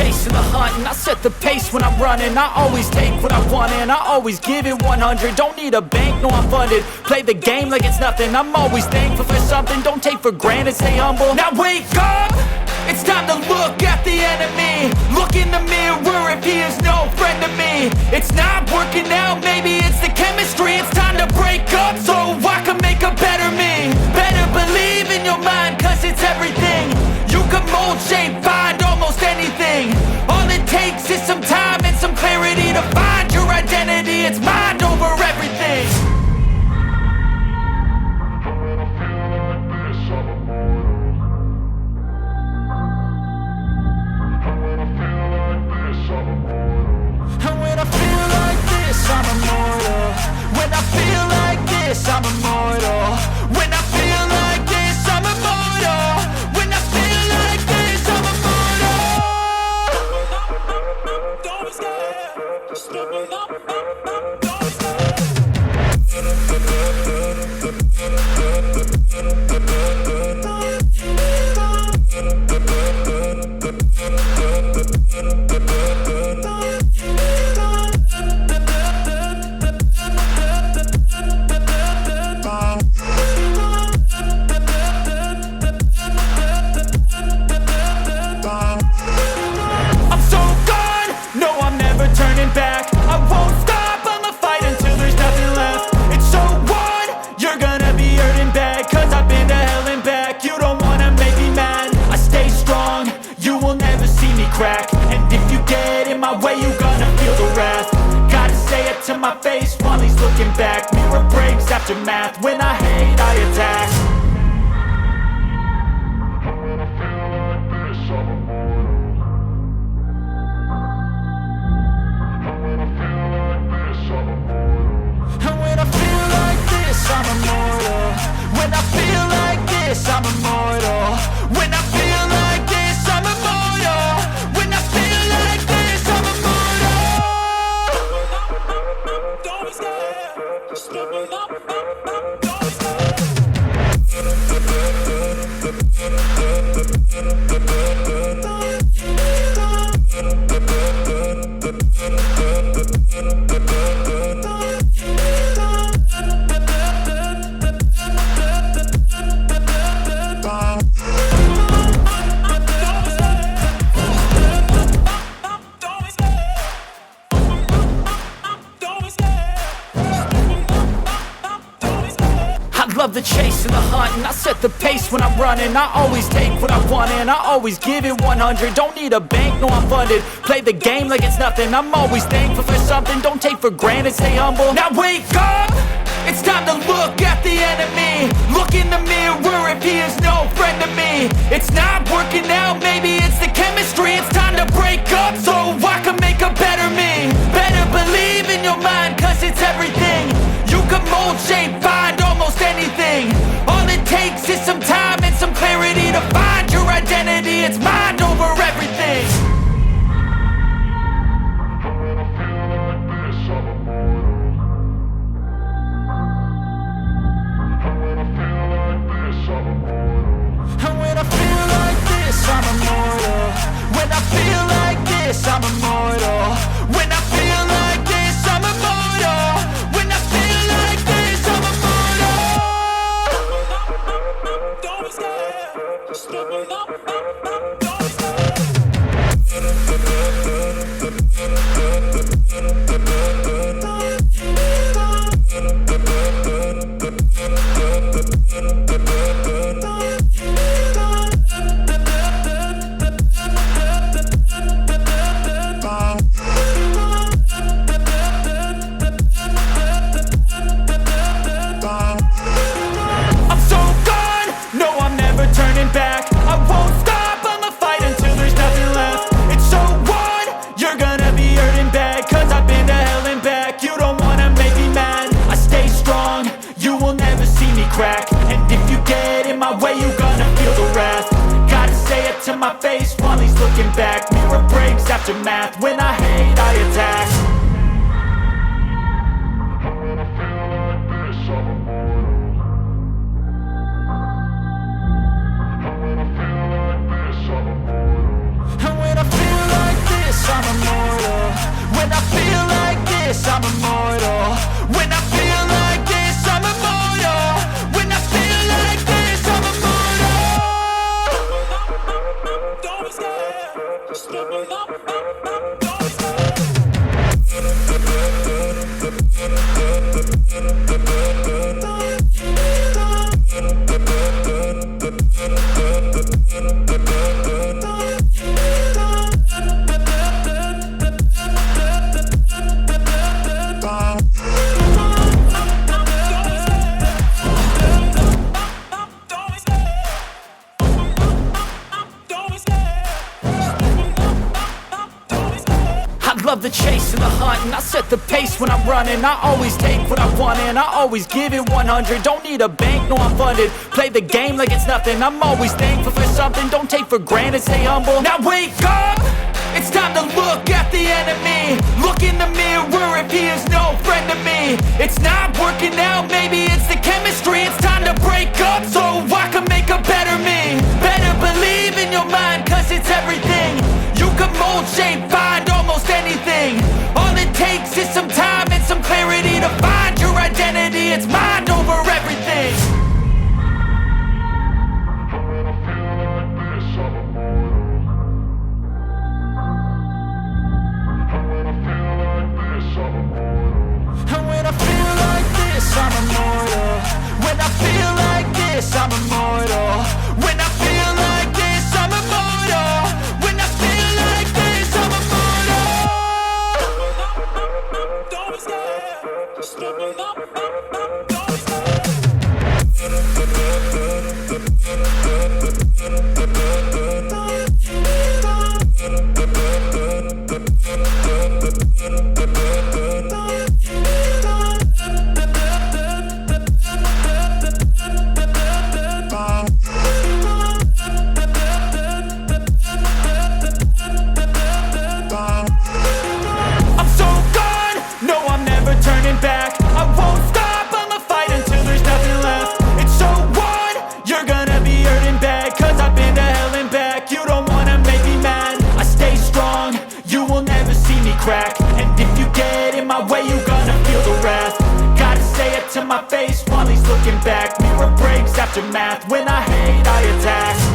chase and the hunt, and I set the pace when I'm running. I always take what I want and I always give it 100. Don't need a bank, no I'm funded. Play the game like it's nothing. I'm always thankful for something. Don't take for granted, stay humble. Now wake up! It's time to look at the enemy. Look in the mirror if he is no friend to me. It's not working out, maybe it's the chemistry. It's time to break up so I can make a better me. Better believe in your mind, cause it's everything. You can mold, shape, find almost anything. All it takes is some time and some clarity to find your identity. It's mind over everything. I'm immortal. When I feel like this, I'm immortal. When I feel like this, I'm immortal. When I feel like this, I'm immortal. Don't be scared. Just give me up. Don't be scared. And if you get in my way, you gonna feel the wrath. Gotta say it to my face while he's looking back. Mirror breaks after math. When I hate, I attack. When I feel like this, I'm immortal. When I feel like this, I'm immortal. And when I feel like this, I'm immortal. When I feel like this, I'm immortal. When I feel like this, I'm immortal. When I feel like this, I'm immortal. Don't be scared. Just give me up. Don't be scared. Love the chase and the hunt, and I set the pace when I'm running. I always take what I want and I always give it 100. Don't need a bank, no I'm funded. Play the game like it's nothing. I'm always thankful for something. Don't take for granted, stay humble. Now wake up! It's time to look at the enemy. Look in the mirror if he is no friend to me. It's not working out, maybe it's the chemistry. It's time to break up so I can make a better me. Better believe in your mind, cause it's everything. You can mold, shape, find almost anything. All it takes is some time and some clarity to find your identity. It's mind over everything. When I feel like this, I'm immortal. When I feel like this, I'm immortal. And when I feel like this, I'm immortal. When I feel like this, I'm immortal. When I feel like this, I'm immortal. When I feel like this, I'm immortal. Don't be scared. Just give me up. Don't be scared. And if you get in my way, you gonna feel the wrath. Gotta say it to my face while he's looking back. Mirror breaks after math. When I hate, I attack. When I feel like this, I'm immortal. When I feel like this, I'm immortal. And when I feel like set the pace when I'm running. I always take what I want and I always give it 100. Don't need a bank, no I'm funded. Play the game like it's nothing. I'm always thankful for something. Don't take for granted, stay humble. Now wake up, it's time to look at the enemy. Look in the mirror if he is no friend to me. It's not working out, maybe it's the chemistry. It's time to break up so I can make a better me. Better believe in your mind, cause it's everything. You can mold, shape, find almost anything. All it takes is some time and some clarity to find your identity. It's mind over everything. And when I feel like this, I'm immortal. When I feel like this, I'm immortal. When I feel like this, I'm immortal. When I feel like this, I'm immortal. Don't be scared. Just keep up. Don't be scared. I'm so gone, no I'm never turning back. I won't stop, I'ma fight until there's nothing left. It's so on, you're gonna be hurting bad. Cause I've been to hell and back. You don't wanna make me mad. I stay strong, you will never see me crack. And if you get in my way, you're gonna feel the wrath. Gotta say it to my face while he's looking back. Mirror breaks after math. When I hate, I attack.